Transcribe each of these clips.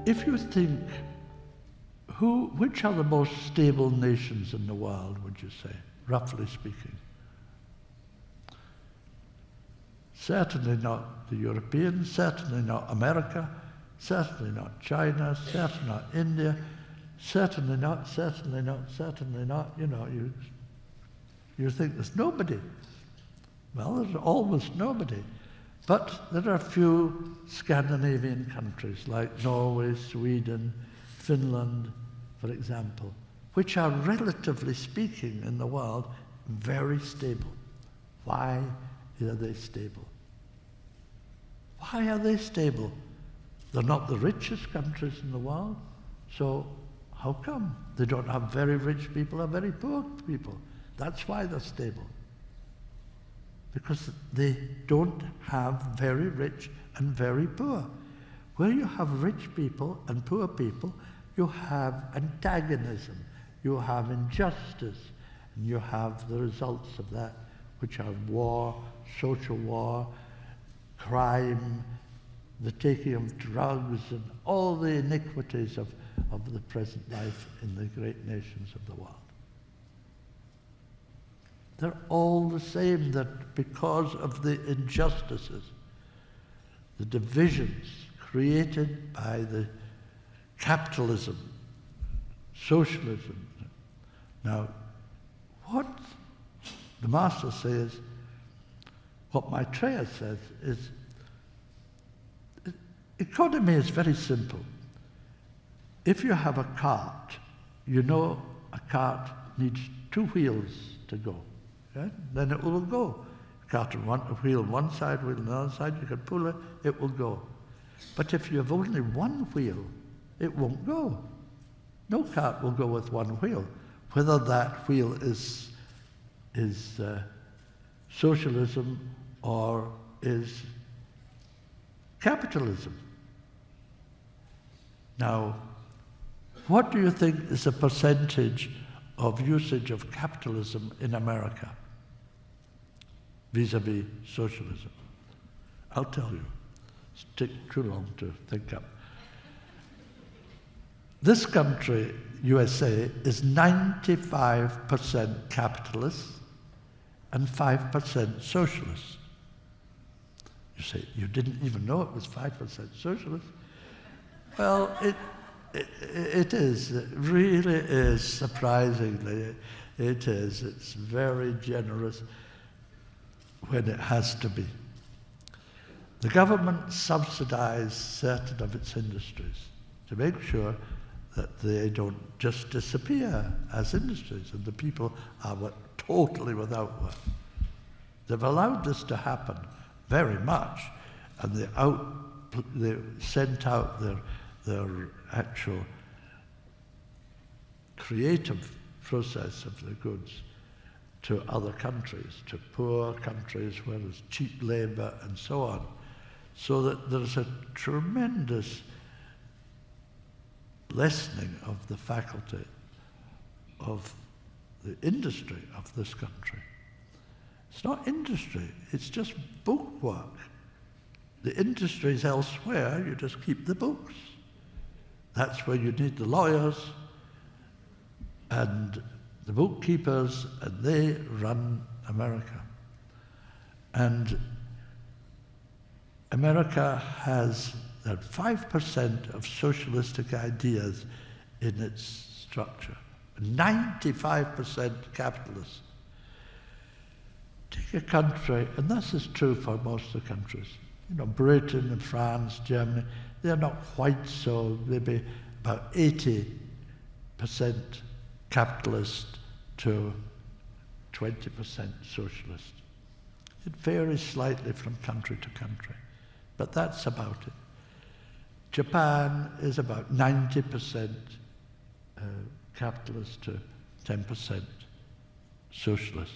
if you think, which are the most stable nations in the world, would you say, roughly speaking? Certainly not the Europeans, certainly not America, certainly not China, certainly not India, certainly not, you know, you think there's nobody. Well, there's almost nobody. But there are a few Scandinavian countries like Norway, Sweden, Finland, for example, which are, relatively speaking, in the world, very stable. Why are they stable? Why are they stable? They're not the richest countries in the world, so how come? They don't have very rich people or very poor people. That's why they're stable. Because they don't have very rich and very poor. Where you have rich people and poor people, you have antagonism, you have injustice, and you have the results of that, which are war, social war, crime, the taking of drugs, and all the iniquities of the present life in the great nations of the world. They're all the same, that because of the injustices, the divisions created by the capitalism, socialism. Now, what the Master says, what Maitreya says is, economy is very simple. If you have a cart, you know a cart needs 2 wheels to go. Right? Then it will go. Cart on a wheel on one side, wheel on the other side, you can pull it, it will go. But if you have only 1 wheel, it won't go. No cart will go with 1 wheel, whether that wheel is socialism or is capitalism. Now, what do you think is the percentage of usage of capitalism in America vis-a-vis socialism? I'll tell you. It's taken too long to think up. This country, USA, is 95% capitalist and 5% socialist. You say, you didn't even know it was 5% socialist? Well, it is. It really is, surprisingly. It is. It's very generous when it has to be. The government subsidizes certain of its industries to make sure that they don't just disappear as industries and the people are totally without work. They've allowed this to happen very much, and they sent out their actual creative process of the goods to other countries, to poor countries where there's cheap labor and so on, so that there's a tremendous lessening of the faculty of the industry of this country. It's not industry, it's just book work. The industry is elsewhere, you just keep the books. That's where you need the lawyers and the bookkeepers, and they run America. And America has that 5% of socialistic ideas in its structure, 95% capitalist. Take a country, and this is true for most of the countries, you know, Britain and France, Germany, they're not quite so, maybe about 80% capitalist to 20% socialist. It varies slightly from country to country, but that's about it. Japan is about 90% capitalist to 10% socialist.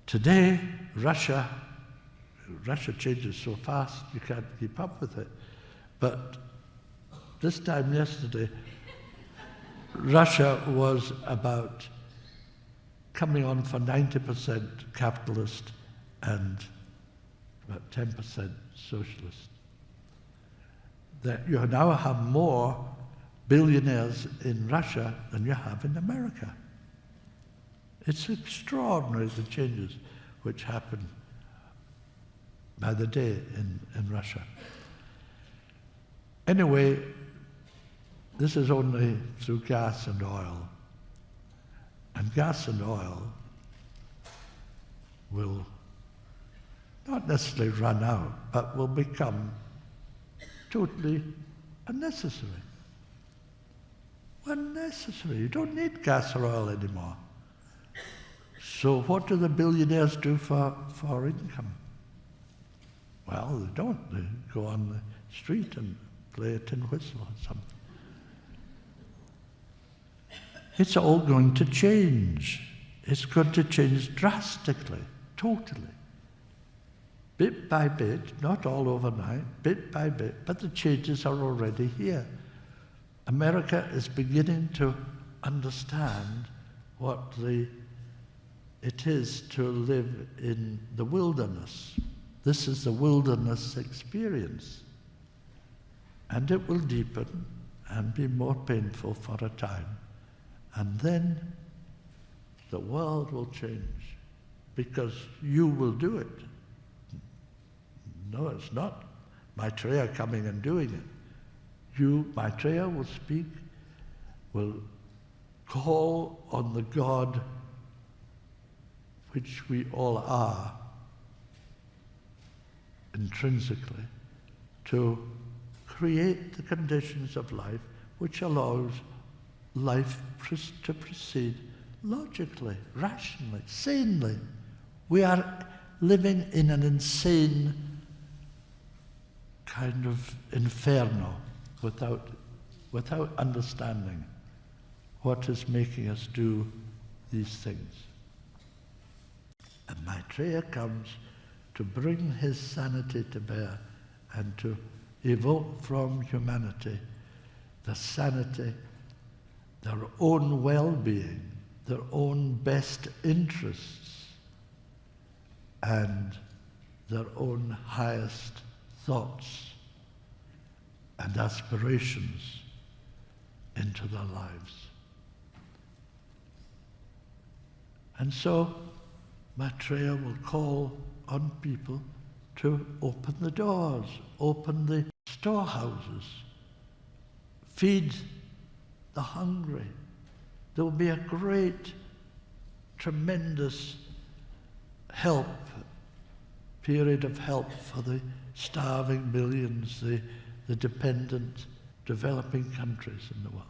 Today, Russia changes so fast you can't keep up with it. But this time yesterday, Russia was about coming on for 90% capitalist and about 10% socialist. that you now have more billionaires in Russia than you have in America. It's extraordinary, the changes which happen by the day in Russia. Anyway, this is only through gas and oil. And gas and oil will not necessarily run out, but will become totally unnecessary. Unnecessary. You don't need gas or oil anymore. So what do the billionaires do for income? Well, they don't. They go on the street and play a tin whistle or something. It's all going to change. It's going to change drastically, totally. Bit by bit, not all overnight, bit by bit, but the changes are already here. America is beginning to understand what it is to live in the wilderness. This is the wilderness experience. And it will deepen and be more painful for a time. And then the world will change because you will do it. No, it's not Maitreya coming and doing it. You, Maitreya, will speak, will call on the God which we all are intrinsically to create the conditions of life which allows life to proceed logically, rationally, sanely. We are living in an insane kind of inferno without understanding what is making us do these things. And Maitreya comes to bring his sanity to bear and to evoke from humanity the sanity, their own well-being, their own best interests, and their own highest thoughts and aspirations into their lives. And so Maitreya will call on people to open the doors, open the storehouses, feed the hungry. There will be a great, tremendous period of help for the starving millions, the dependent developing countries in the world.